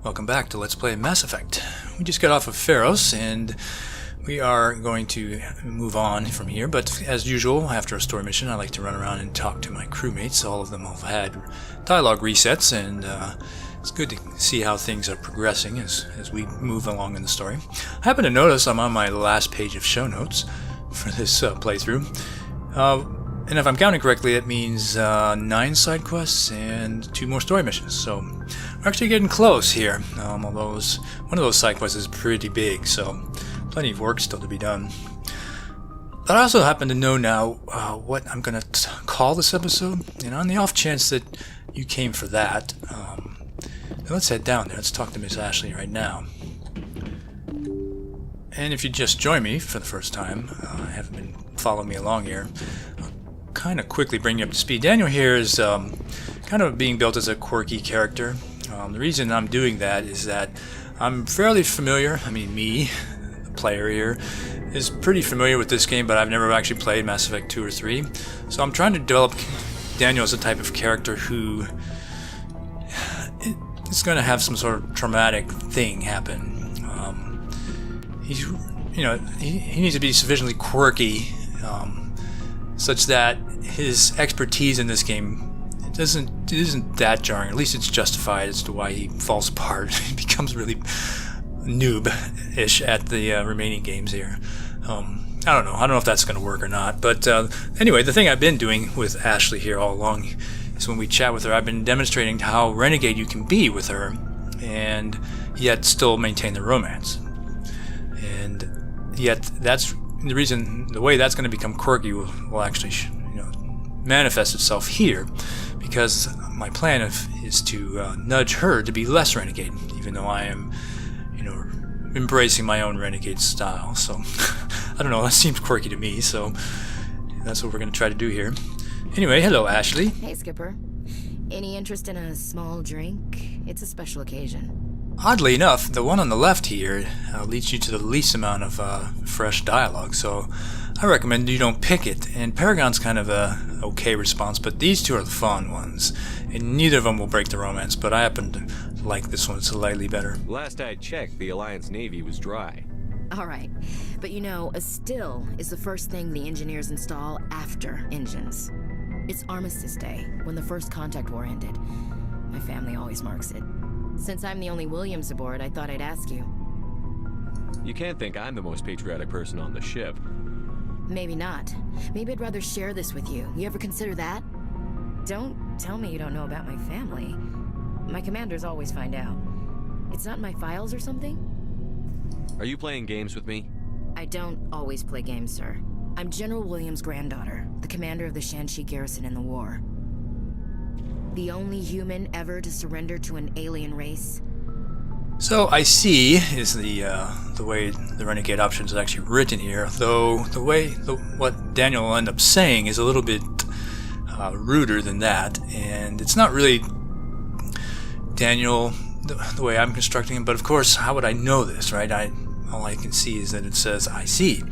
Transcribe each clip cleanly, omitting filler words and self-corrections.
Welcome back to Let's Play Mass Effect. We just got off of Feros, and we are going to move on from here, but as usual, after a story mission, I like to run around and talk to my crewmates. All of them have had dialogue resets, and it's good to see how things are progressing as we move along in the story. I happen to notice I'm on my last page of show notes for this playthrough. And if I'm counting correctly, it means 9 side quests and 2 more story missions. So we're actually getting close here. Although one of those side quests is pretty big, so plenty of work still to be done. But I also happen to know now what I'm going to call this episode. And on the off chance that you came for that, let's head down there. Let's talk to Miss Ashley right now. And if you just joined me for the first time, haven't been following me along here, kind of quickly bring you up to speed. Daniel here is kind of being built as a quirky character. The reason I'm doing that is that I'm fairly familiar, me, the player here, is pretty familiar with this game, but I've never actually played Mass Effect 2 or 3. So I'm trying to develop Daniel as a type of character who is going to have some sort of traumatic thing happen. He needs to be sufficiently quirky, such that his expertise in this game isn't that jarring. At least it's justified as to why he falls apart. He becomes really noob-ish at the remaining games here. I don't know if that's going to work or not. But anyway, the thing I've been doing with Ashley here all along is when we chat with her, I've been demonstrating how renegade you can be with her, and yet still maintain the romance. And yet that's the way that's going to become quirky will actually manifest itself here, because my plan is to nudge her to be less renegade, even though I am embracing my own renegade style. So I don't know, that seems quirky to me, so that's what we're going to try to do here. Anyway, hello Ashley. Hey Skipper. Any interest in a small drink? It's a special occasion. Oddly enough, the one on the left here leads you to the least amount of fresh dialogue, so I recommend you don't pick it. And Paragon's kind of a okay response, but these two are the fun ones, and neither of them will break the romance, but I happen to like this one slightly better. Last I checked, the Alliance Navy was dry. Alright, but a still is the first thing the engineers install after engines. It's Armistice Day, when the first contact war ended. My family always marks it. Since I'm the only Williams aboard, I thought I'd ask you. You can't think I'm the most patriotic person on the ship. Maybe not. Maybe I'd rather share this with you. You ever consider that? Don't tell me you don't know about my family. My commanders always find out. It's not in my files or something? Are you playing games with me? I don't always play games, sir. I'm General Williams' granddaughter, the commander of the Shanxi garrison in the war. The only human ever to surrender to an alien race. So I see is the way the renegade option is actually written here, though what Daniel will end up saying is a little bit ruder than that, and it's not really Daniel the way I'm constructing him. But of course, how would I know this, right? All I can see is that it says I see,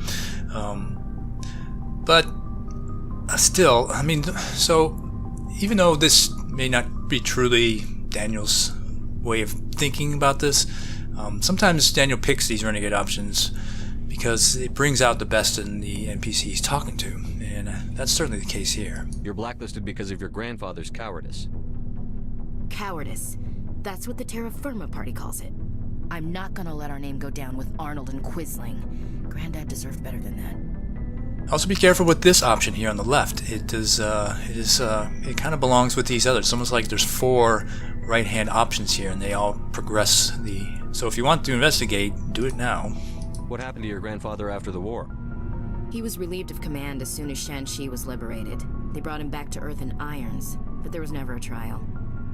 but still, so even though this may not be truly Daniel's way of thinking about this, sometimes Daniel picks these renegade options because it brings out the best in the NPC he's talking to, and that's certainly the case here. You're blacklisted because of your grandfather's cowardice. Cowardice. That's what the Terra Firma party calls it. I'm not gonna let our name go down with Arnold and Quisling. Granddad deserved better than that. Also be careful with this option here on the left. It kind of belongs with these others. It's almost like there's 4 right-hand options here, and they all progress the... So if you want to investigate, do it now. What happened to your grandfather after the war? He was relieved of command as soon as Shanxi was liberated. They brought him back to Earth in irons, but there was never a trial.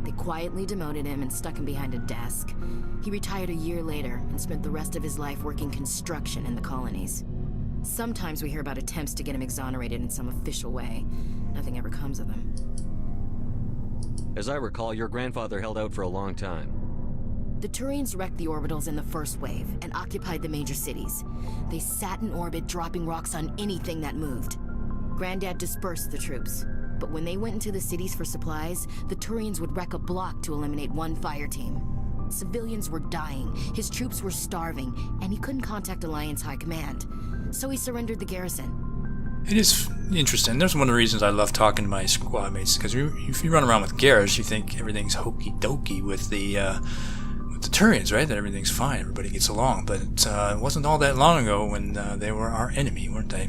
They quietly demoted him and stuck him behind a desk. He retired a year later and spent the rest of his life working construction in the colonies. Sometimes we hear about attempts to get him exonerated in some official way. Nothing ever comes of them. As I recall, your grandfather held out for a long time. The Turians wrecked the orbitals in the first wave and occupied the major cities. They sat in orbit, dropping rocks on anything that moved. Granddad dispersed the troops, but when they went into the cities for supplies, the Turians would wreck a block to eliminate one fire team. Civilians were dying, his troops were starving, and he couldn't contact Alliance High Command. So he surrendered the garrison. It is interesting. That's one of the reasons I love talking to my squad mates, because if you run around with Garrus, you think everything's hokey-dokey with the Turians, right? That everything's fine, everybody gets along. But it wasn't all that long ago when they were our enemy, weren't they?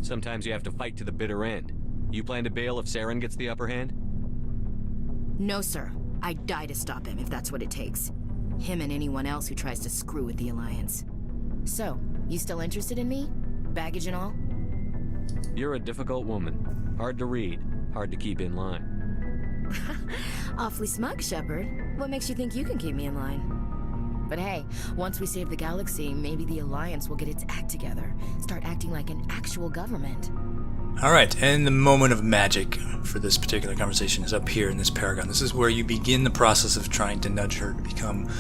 Sometimes you have to fight to the bitter end. You plan to bail if Saren gets the upper hand? No, sir. I'd die to stop him if that's what it takes. Him and anyone else who tries to screw with the Alliance. So, you still interested in me? Baggage and all? You're a difficult woman. Hard to read, hard to keep in line. Awfully smug, Shepard. What makes you think you can keep me in line? But hey, once we save the galaxy, maybe the Alliance will get its act together. Start acting like an actual government. Alright, and the moment of magic for this particular conversation is up here in this Paragon. This is where you begin the process of trying to nudge her to become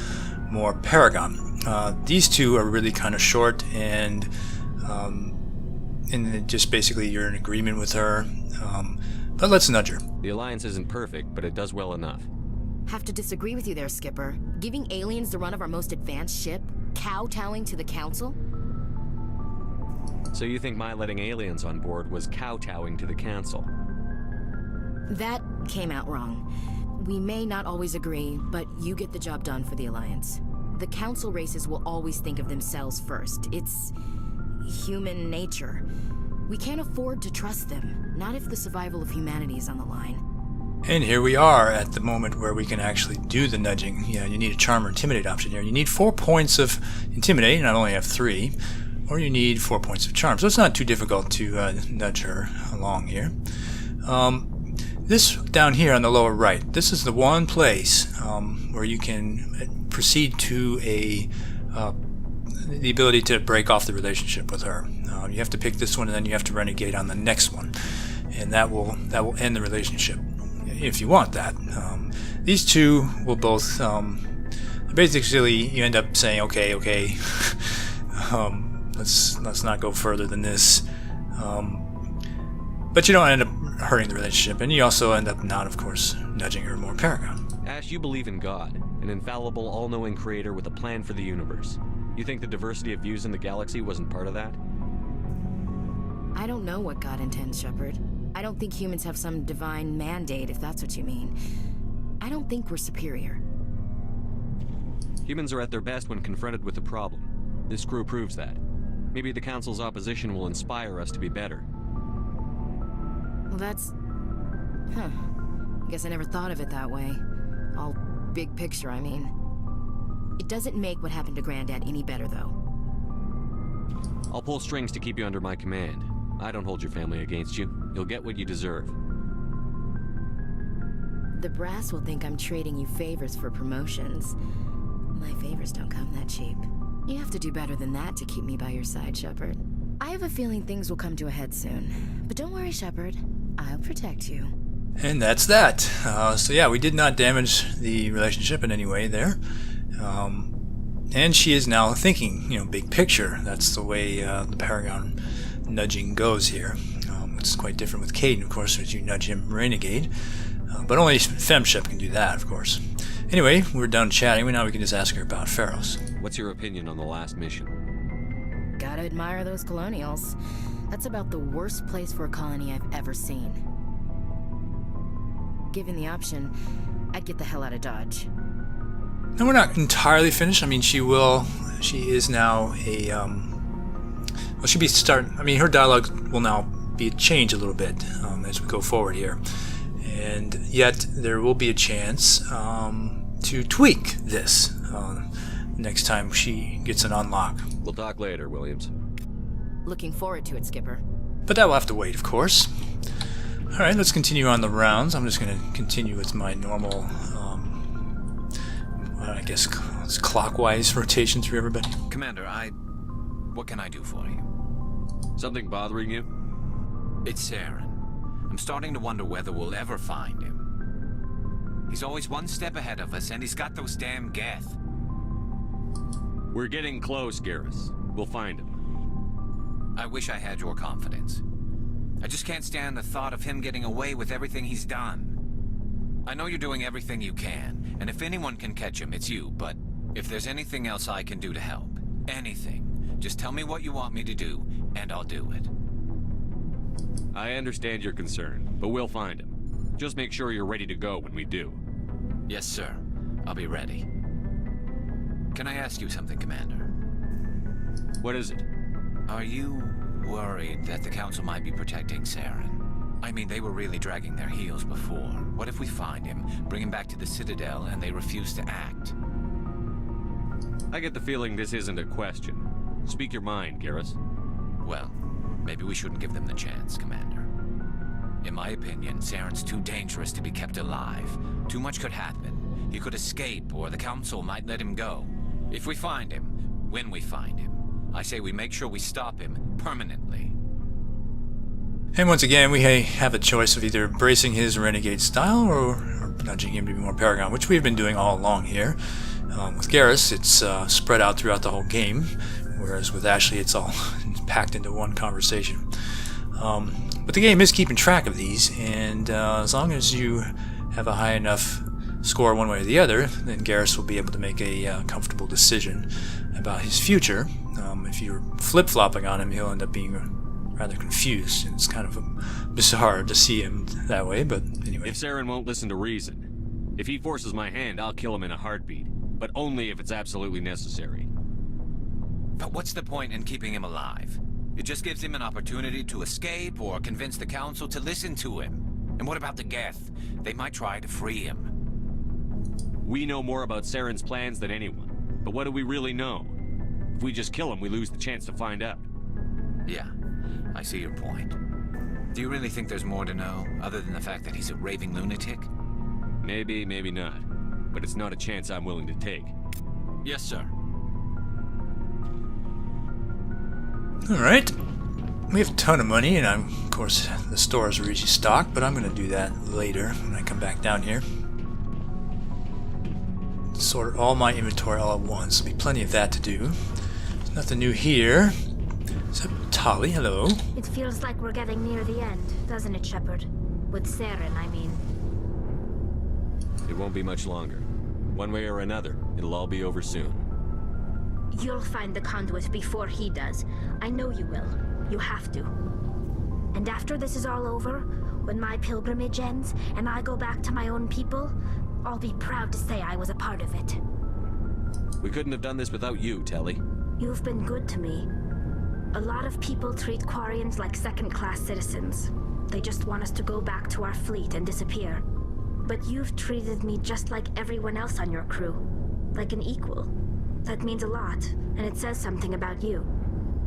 more Paragon. These two are really kind of short, and just basically you're in agreement with her. But let's nudge her. The Alliance isn't perfect, but it does well enough. Have to disagree with you there, Skipper. Giving aliens the run of our most advanced ship? Kowtowing to the Council? So you think my letting aliens on board was kowtowing to the Council? That came out wrong. We may not always agree, but you get the job done for the Alliance. The Council races will always think of themselves first. It's human nature. We can't afford to trust them, not if the survival of humanity is on the line. And here we are at the moment where we can actually do the nudging. Yeah, you need a charm or intimidate option here. You need 4 points of intimidate, and I only have 3. Or you need 4 points of charm. So it's not too difficult to nudge her along here. This down here on the lower right, this is the one place where you can proceed to the ability to break off the relationship with her. You have to pick this one, and then you have to renegade on the next one, and that will end the relationship if you want that. These two will both basically you end up saying okay, let's not go further than this, but you don't end up hurting the relationship, and you also end up not, of course, nudging her more Paragon. Ash, you believe in God, an infallible, all-knowing creator with a plan for the universe. You think the diversity of views in the galaxy wasn't part of that? I don't know what God intends, Shepard. I don't think humans have some divine mandate, if that's what you mean. I don't think we're superior. Humans are at their best when confronted with a problem. This crew proves that. Maybe the Council's opposition will inspire us to be better. Well, that's... I guess I never thought of it that way. All big picture, I mean. It doesn't make what happened to Granddad any better, though. I'll pull strings to keep you under my command. I don't hold your family against you. You'll get what you deserve. The brass will think I'm trading you favors for promotions. My favors don't come that cheap. You have to do better than that to keep me by your side, Shepard. I have a feeling things will come to a head soon. But don't worry, Shepard. I'll protect you. And that's that. So yeah, we did not damage the relationship in any way there. And she is now thinking, big picture. That's the way the Paragon nudging goes here. It's quite different with Caden, of course, as you nudge him renegade. But only Femship can do that, of course. Anyway, we're done chatting. Now we can just ask her about Feros. What's your opinion on the last mission? Gotta admire those colonials. That's about the worst place for a colony I've ever seen. Given the option, I'd get the hell out of Dodge. Now, we're not entirely finished. I mean, she is now her dialogue will now be changed a little bit as we go forward here. And yet, there will be a chance to tweak this next time she gets an unlock. We'll talk later, Williams. Looking forward to it, Skipper. But that will have to wait, of course. Alright, let's continue on the rounds. I'm just going to continue with my normal, I guess it's clockwise rotation through everybody. Commander, what can I do for you? Something bothering you? It's Saren. I'm starting to wonder whether we'll ever find him. He's always one step ahead of us, and he's got those damn Geth. We're getting close, Garrus. We'll find him. I wish I had your confidence. I just can't stand the thought of him getting away with everything he's done. I know you're doing everything you can, And if anyone can catch him, it's you. But if there's anything else I can do to help, anything, just tell me what you want me to do, and I'll do it. I understand your concern, but we'll find him. Just make sure you're ready to go when we do. Yes, sir. I'll be ready. Can I ask you something, Commander? What is it? Are you worried that the Council might be protecting Saren? I mean, they were really dragging their heels before. What if we find him, bring him back to the Citadel, and they refuse to act? I get the feeling this isn't a question. Speak your mind, Garrus. Well, maybe we shouldn't give them the chance, Commander. In my opinion, Saren's too dangerous to be kept alive. Too much could happen. He could escape, or the Council might let him go. If we find him, when we find him, I say we make sure we stop him permanently. And once again, we have a choice of either embracing his renegade style or nudging him to be more Paragon, which we've been doing all along here. With Garrus, it's spread out throughout the whole game, whereas with Ashley, it's all packed into one conversation. But the game is keeping track of these, and as long as you have a high enough score one way or the other, then Garrus will be able to make a comfortable decision about his future. If you're flip-flopping on him, he'll end up being rather confused, and it's kind of bizarre to see him that way, but anyway. If Saren won't listen to reason, if he forces my hand, I'll kill him in a heartbeat, but only if it's absolutely necessary. But what's the point in keeping him alive? It just gives him an opportunity to escape or convince the Council to listen to him. And what about the Geth? They might try to free him. We know more about Saren's plans than anyone, but what do we really know? If we just kill him, we lose the chance to find out. Yeah, I see your point. Do you really think there's more to know, other than the fact that he's a raving lunatic? Maybe, maybe not. But it's not a chance I'm willing to take. Yes, sir. Alright. We have a ton of money, and of course, the stores are easy stock, but I'm going to do that later when I come back down here. Sort all my inventory all at once. There'll be plenty of that to do. There's nothing new here. Except Tali, hello. It feels like we're getting near the end, doesn't it, Shepard? With Saren, I mean. It won't be much longer. One way or another, it'll all be over soon. You'll find the conduit before he does. I know you will. You have to. And after this is all over, when my pilgrimage ends and I go back to my own people, I'll be proud to say I was a part of it. We couldn't have done this without you, Telly. You've been good to me. A lot of people treat Quarians like second-class citizens. They just want us to go back to our fleet and disappear. But you've treated me just like everyone else on your crew. Like an equal. That means a lot, and it says something about you.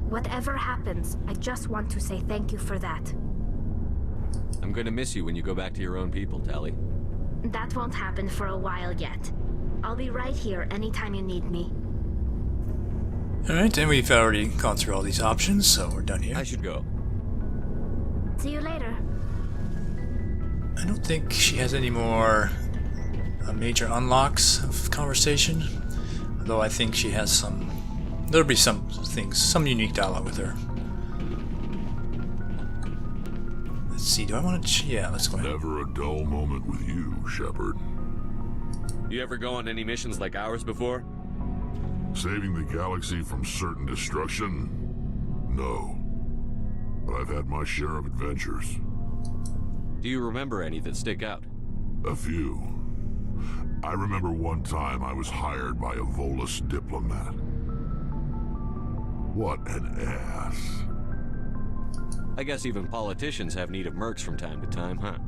Whatever happens, I just want to say thank you for that. I'm gonna miss you when you go back to your own people, Tally. That won't happen for a while yet. I'll be right here anytime you need me. Alright, and we've already gone through all these options, so we're done here. I should go. See you later. I don't think she has any more major unlocks of conversation, although I think she has some. There'll be some things, some unique dialogue with her. Let's see, do I want to? Yeah, let's go ahead. Never a dull moment with you, Shepard. You ever go on any missions like ours before? Saving the galaxy from certain destruction? No. But I've had my share of adventures. Do you remember any that stick out? A few. I remember one time I was hired by a Volus diplomat. What an ass. I guess even politicians have need of mercs from time to time, huh?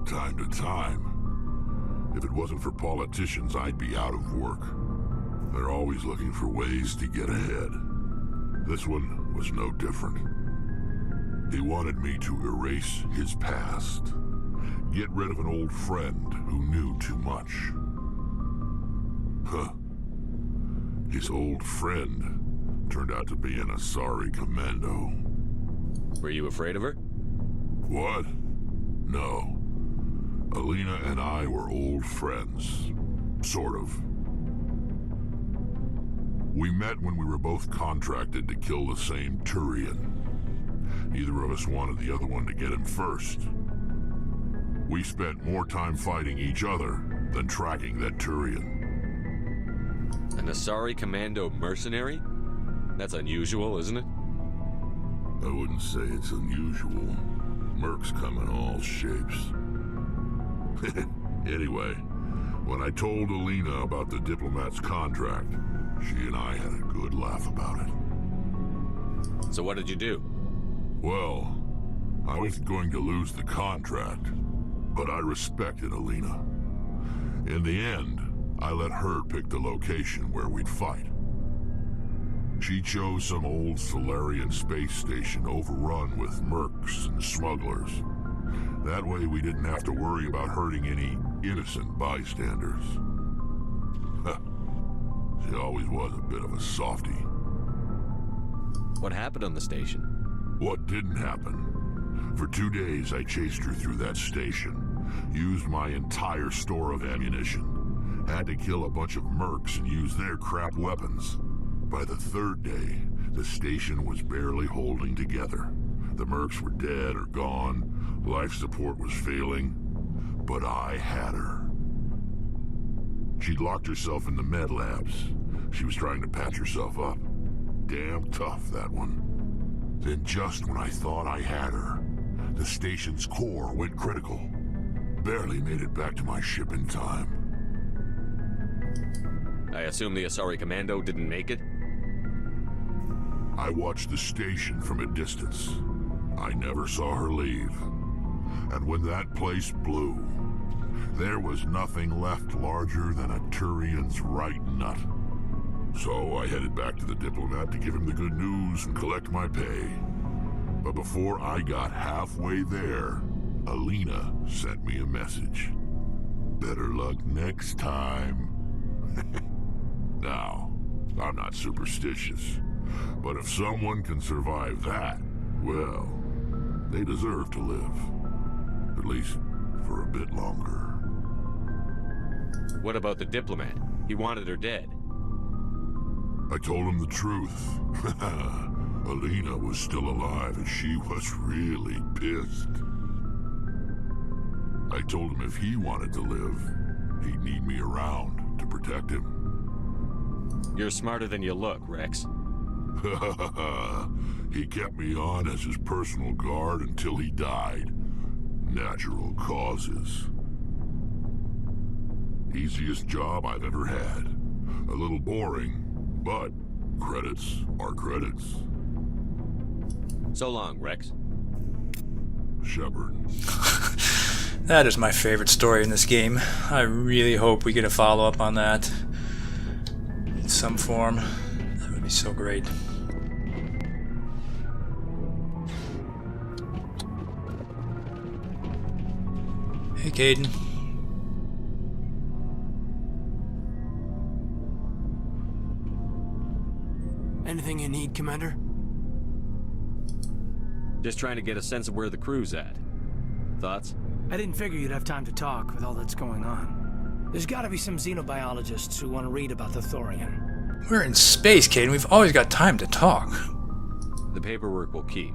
Time to time. If it wasn't for politicians, I'd be out of work. They're always looking for ways to get ahead. This one was no different. He wanted me to erase his past. Get rid of an old friend who knew too much. Huh. His old friend turned out to be an Asari commando. Were you afraid of her? What? No. Alina and I were old friends. Sort of. We met when we were both contracted to kill the same Turian. Neither of us wanted the other one to get him first. We spent more time fighting each other than tracking that Turian. An Asari Commando mercenary? That's unusual, isn't it? I wouldn't say it's unusual. Mercs come in all shapes. Anyway, when I told Alina about the diplomat's contract, she and I had a good laugh about it. So what did you do? Well, I was going to lose the contract, but I respected Alina. In the end, I let her pick the location where we'd fight. She chose some old Solarian space station overrun with mercs and smugglers. That way we didn't have to worry about hurting any innocent bystanders. She always was a bit of a softie. What happened on the station? What didn't happen? For 2 days I chased her through that station, used my entire store of ammunition, had to kill a bunch of mercs and use their crap weapons. By the 3rd day, the station was barely holding together. The mercs were dead or gone, life support was failing, but I had her. She'd locked herself in the med labs. She was trying to patch herself up. Damn tough, that one. Then just when I thought I had her, the station's core went critical. Barely made it back to my ship in time. I assume the Asari Commando didn't make it? I watched the station from a distance. I never saw her leave. And when that place blew, there was nothing left larger than a Turian's right nut. So I headed back to the diplomat to give him the good news and collect my pay. But before I got halfway there, Alina sent me a message. Better luck next time. Now, I'm not superstitious, but if someone can survive that, well, they deserve to live. At least for a bit longer. What about the diplomat? He wanted her dead. I told him the truth. Alina was still alive and she was really pissed. I told him if he wanted to live, he'd need me around to protect him. You're smarter than you look, Rex. He kept me on as his personal guard until he died. Natural causes. Easiest job I've ever had. A little boring, but credits are credits. So long, Rex. Shepard. That is my favorite story in this game. I really hope we get a follow-up on that in some form. That would be so great. Hey, Caden. Anything you need, Commander? Just trying to get a sense of where the crew's at. Thoughts? I didn't figure you'd have time to talk with all that's going on. There's gotta be some xenobiologists who want to read about the Thorian. We're in space, Caden. We've always got time to talk. The paperwork will keep.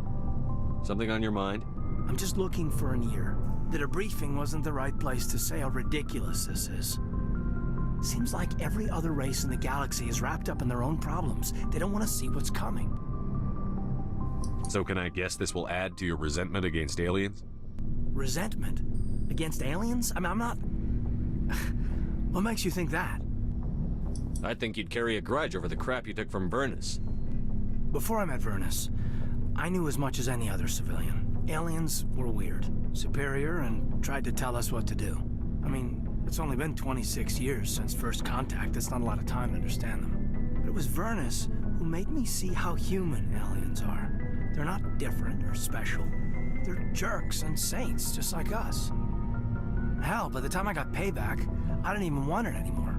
Something on your mind? I'm just looking for an ear. The debriefing wasn't the right place to say how ridiculous this is. Seems like every other race in the galaxy is wrapped up in their own problems. They don't want to see what's coming. So can I guess this will add to your resentment against aliens? Resentment? Against aliens? I'm not... What makes you think that? I'd think you'd carry a grudge over the crap you took from Vernus. Before I met Vernus, I knew as much as any other civilian. Aliens were weird, superior, and tried to tell us what to do. I mean, it's only been 26 years since first contact. That's not a lot of time to understand them. But it was Vernus who made me see how human aliens are. They're not different or special. They're jerks and saints, just like us. Hell, by the time I got payback, I didn't even want it anymore.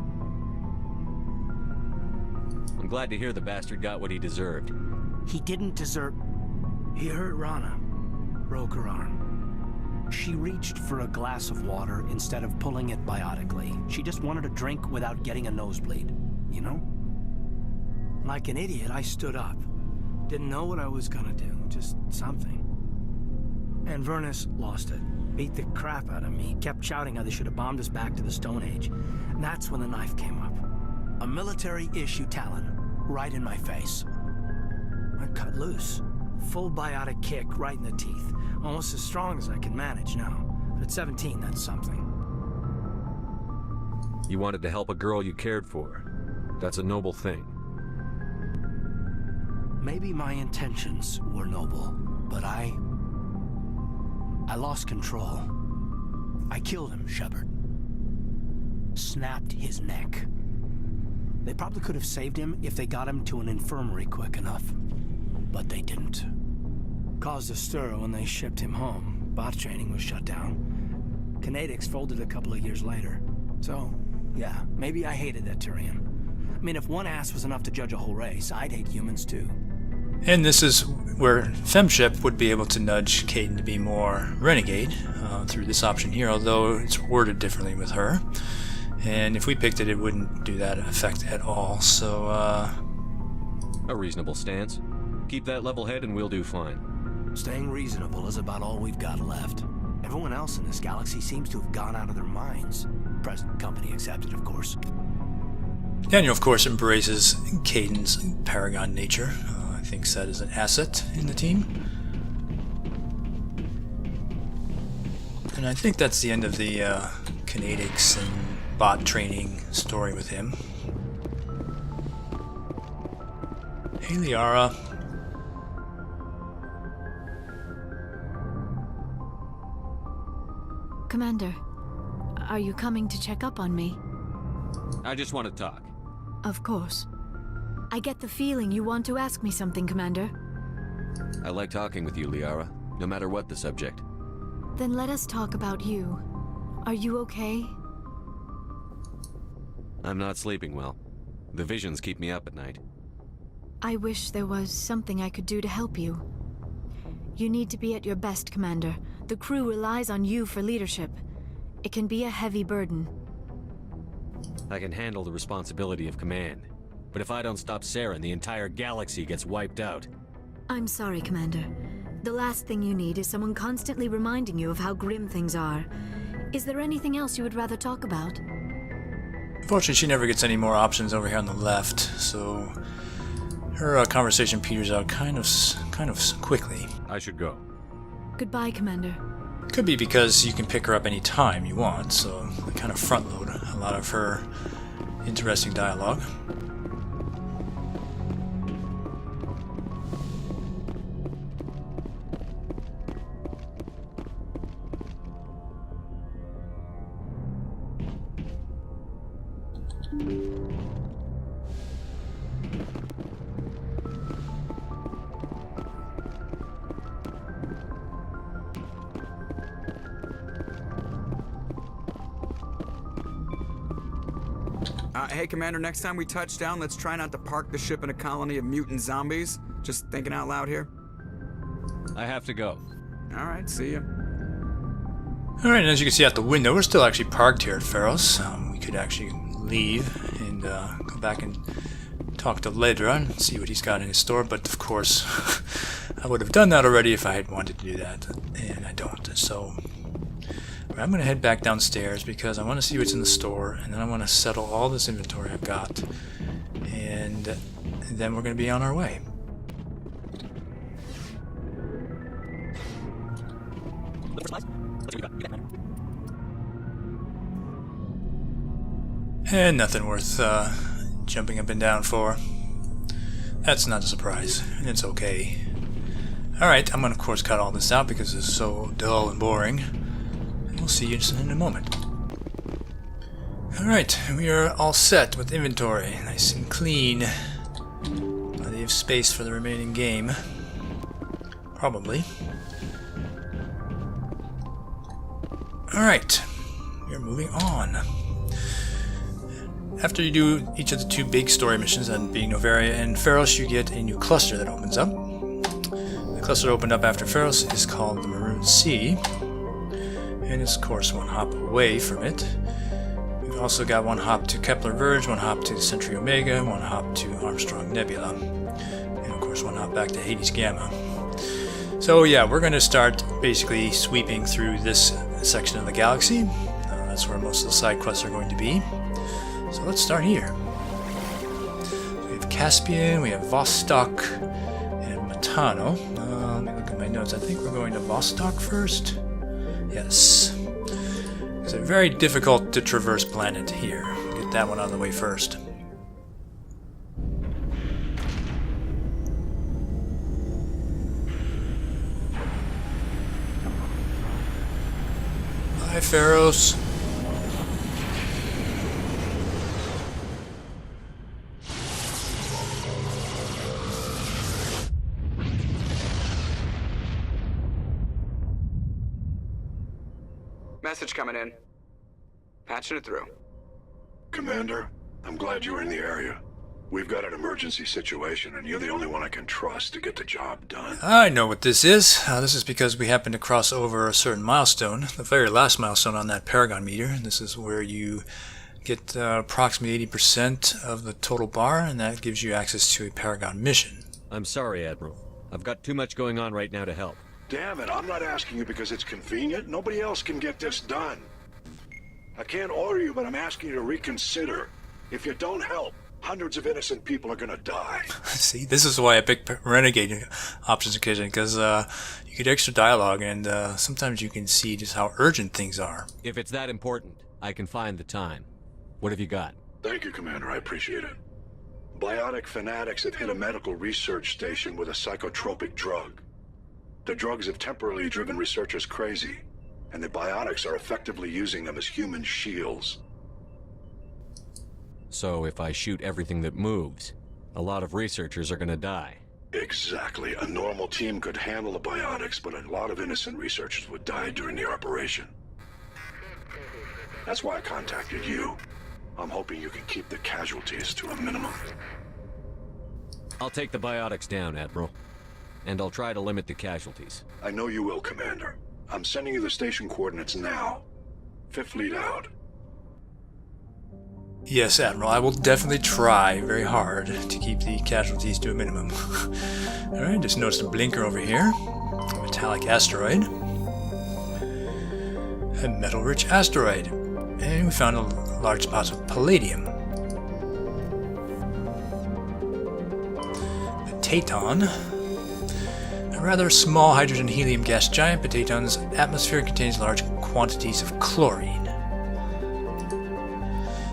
I'm glad to hear the bastard got what he deserved. He didn't deserve... He hurt Rana. Broke her arm. She reached for a glass of water instead of pulling it biotically. She just wanted a drink without getting a nosebleed, you know? Like an idiot, I stood up. Didn't know what I was gonna do, just something. And Vernus lost it. beat the crap out of me, kept shouting how they should have bombed us back to the Stone Age. And that's when the knife came up. A military-issue talon, right in my face. I cut loose. Full biotic kick right in the teeth. Almost as strong as I can manage now. But at 17, that's something. You wanted to help a girl you cared for. That's a noble thing. Maybe my intentions were noble, but I lost control. I killed him, Shepard. Snapped his neck. They probably could have saved him if they got him to an infirmary quick enough. But they didn't. Caused a stir when they shipped him home. Bot training was shut down. Kinetics folded a couple of years later. So, yeah, maybe I hated that Turian. I mean, if one ass was enough to judge a whole race, I'd hate humans too. And this is where Femship would be able to nudge Kaidan to be more renegade through this option here, although it's worded differently with her. And if we picked it, it wouldn't do that effect at all, so A reasonable stance. Keep that level head and we'll do fine. Staying reasonable is about all we've got left. Everyone else in this galaxy seems to have gone out of their minds. Present company accepted, of course. Daniel, of course, embraces Kaidan's Paragon nature. Thinks that is an asset in the team. And I think that's the end of the kinetics and bot training story with him. Hey, Liara. Commander, are you coming to check up on me? I just want to talk. Of course. I get the feeling you want to ask me something, Commander. I like talking with you, Liara, no matter what the subject. Then let us talk about you. Are you okay? I'm not sleeping well. The visions keep me up at night. I wish there was something I could do to help you. You need to be at your best, Commander. The crew relies on you for leadership. It can be a heavy burden. I can handle the responsibility of command. But if I don't stop Saren, the entire galaxy gets wiped out. I'm sorry, Commander. The last thing you need is someone constantly reminding you of how grim things are. Is there anything else you would rather talk about? Unfortunately, she never gets any more options over here on the left, so her conversation peters out kind of quickly. I should go. Goodbye, Commander. Could be because you can pick her up any time you want, so they kind of front load a lot of her interesting dialogue. Hey, Commander, next time we touch down, let's try not to park the ship in a colony of mutant zombies. Just thinking out loud here. I have to go. All right, see ya. Alright, and as you can see out the window, we're still actually parked here at Feros. We could actually leave and go back and talk to Ledra and see what he's got in his store, but of course, I would have done that already if I had wanted to do that, and I don't. So I'm going to head back downstairs because I want to see what's in the store, and then I want to settle all this inventory I've got, and then we're going to be on our way. And nothing worth jumping up and down for. That's not a surprise, and it's okay. Alright, I'm going to of course cut all this out because it's so dull and boring. We'll see you in a moment. Alright, we are all set with inventory. Nice and clean. Plenty of space for the remaining game. Probably. Alright, we're moving on. After you do each of the two big story missions, that being Novaria and Feros, you get a new cluster that opens up. The cluster opened up after Feros is called the Maroon Sea. And is of course one hop away from it. We've also got one hop to Kepler Verge, one hop to Century Omega, one hop to Armstrong Nebula, and of course one hop back to Hades Gamma. So yeah, we're going to start basically sweeping through this section of the galaxy. That's where most of the side quests are going to be. So let's start here. We have Caspian, we have Vostok, and Matano. Let me look at my notes. I think we're going to Vostok first. Yes. It's a very difficult to traverse planet here. Get that one out of the way first. Hi, Feros. Message coming in. Patching it through. Commander, I'm glad you're in the area. We've got an emergency situation, and you're the only one I can trust to get the job done. I know what this is. This is because we happen to cross over a certain milestone, the very last milestone on that Paragon meter. And this is where you get approximately 80% of the total bar, and that gives you access to a Paragon mission. I'm sorry, Admiral. I've got too much going on right now to help. Damn it, I'm not asking you because it's convenient. Nobody else can get this done. I can't order you, but I'm asking you to reconsider. If you don't help, hundreds of innocent people are gonna die. See, this is why I picked renegade options occasionally, because you get extra dialogue, and sometimes you can see just how urgent things are. If it's that important, I can find the time. What have you got? Thank you, Commander. I appreciate it. Biotic fanatics have hit a medical research station with a psychotropic drug. The drugs have temporarily driven researchers crazy, and the biotics are effectively using them as human shields. So if I shoot everything that moves, a lot of researchers are gonna die. Exactly. A normal team could handle the biotics, but a lot of innocent researchers would die during the operation. That's why I contacted you. I'm hoping you can keep the casualties to a minimum. I'll take the biotics down, Admiral. And I'll try to limit the casualties. I know you will, Commander. I'm sending you the station coordinates now. Fifth Fleet out. Yes, Admiral, I will definitely try very hard to keep the casualties to a minimum. Alright, just noticed a blinker over here. A metallic asteroid. A metal-rich asteroid. And we found a large deposit of palladium. A Taton. A rather small hydrogen-helium gas giant, but Taton's atmosphere contains large quantities of chlorine.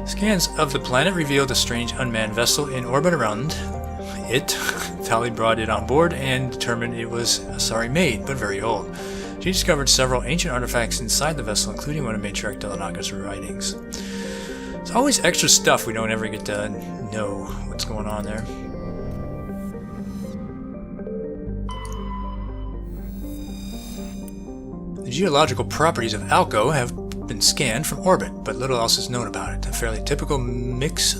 Scans of the planet revealed a strange unmanned vessel in orbit around it. Tali brought it on board and determined it was a sorry maid, but very old. She discovered several ancient artifacts inside the vessel, including one of Matriarch Delanaga's writings. There's always extra stuff we don't ever get to know what's going on there. The geological properties of Alco have been scanned from orbit, but little else is known about it. A fairly typical mix.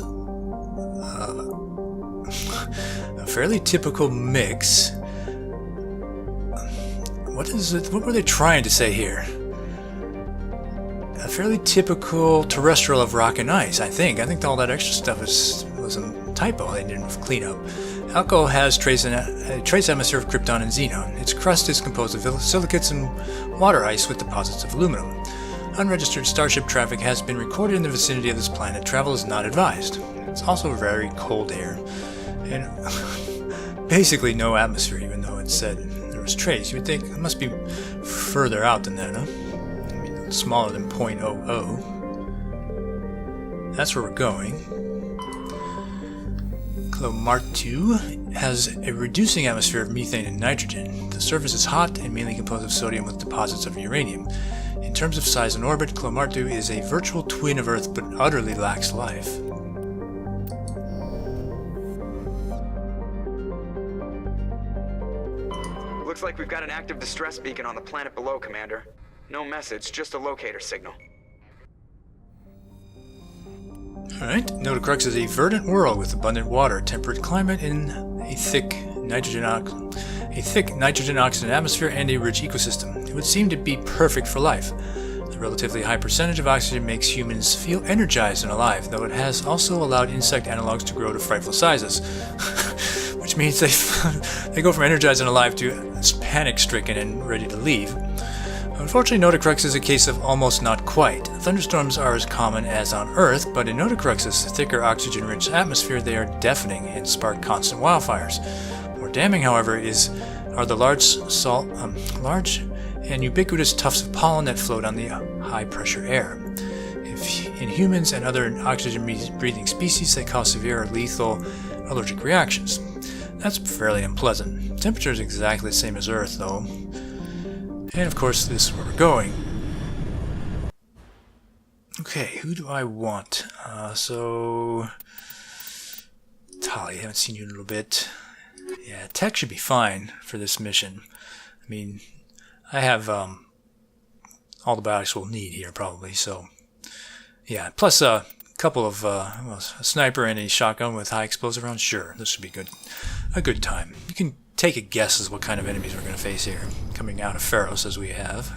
What is it? What were they trying to say here? A fairly typical terrestrial of rock and ice, I think. I think all that extra stuff was a typo they didn't clean up. Alco has a trace atmosphere of krypton and xenon. Its crust is composed of silicates and water ice with deposits of aluminum. Unregistered starship traffic has been recorded in the vicinity of this planet. Travel is not advised. It's also very cold here. And basically no atmosphere, even though it said there was trace. You would think it must be further out than that, huh? I mean, smaller than 0.00. That's where we're going. Clomartu has a reducing atmosphere of methane and nitrogen. The surface is hot and mainly composed of sodium with deposits of uranium. In terms of size and orbit, Clomartu is a virtual twin of Earth but utterly lacks life. Looks like we've got an active distress beacon on the planet below, Commander. No message, just a locator signal. Alright, Notacrux is a verdant world with abundant water, temperate climate, and a thick nitrogen oxygen atmosphere and a rich ecosystem. It would seem to be perfect for life. The relatively high percentage of oxygen makes humans feel energized and alive, though it has also allowed insect analogs to grow to frightful sizes. Which means they go from energized and alive to panic-stricken and ready to leave. Unfortunately, Notocrux is a case of almost not quite. Thunderstorms are as common as on Earth, but in Notocrux's thicker oxygen-rich atmosphere they are deafening and spark constant wildfires. More damning, however, are the large and ubiquitous tufts of pollen that float on the high-pressure air. In humans and other oxygen-breathing species, they cause severe or lethal allergic reactions. That's fairly unpleasant. Temperature is exactly the same as Earth, though. And of course, this is where we're going. Okay, who do I want? Tali, I haven't seen you in a little bit. Yeah, Tech should be fine for this mission. I mean, I have all the biotics we'll need here, probably, so... Yeah, plus a couple of, a sniper and a shotgun with high explosive rounds. Sure, this should be a good time. You can take a guess as what kind of enemies we're going to face here, coming out of Feros as we have.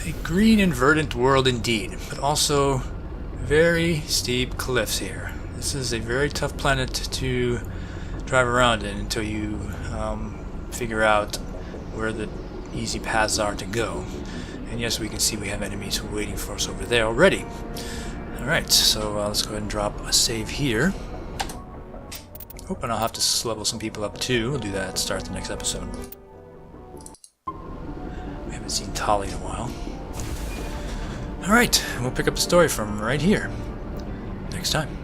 A green and verdant world indeed, but also very steep cliffs here. This is a very tough planet to drive around in until you figure out where the easy paths are to go. And yes, we can see we have enemies waiting for us over there already. Alright, so let's go ahead and drop a save here. And I'll have to level some people up too. We'll do that at the start of the next episode. We haven't seen Tali in a while. Alright, we'll pick up the story from right here next time.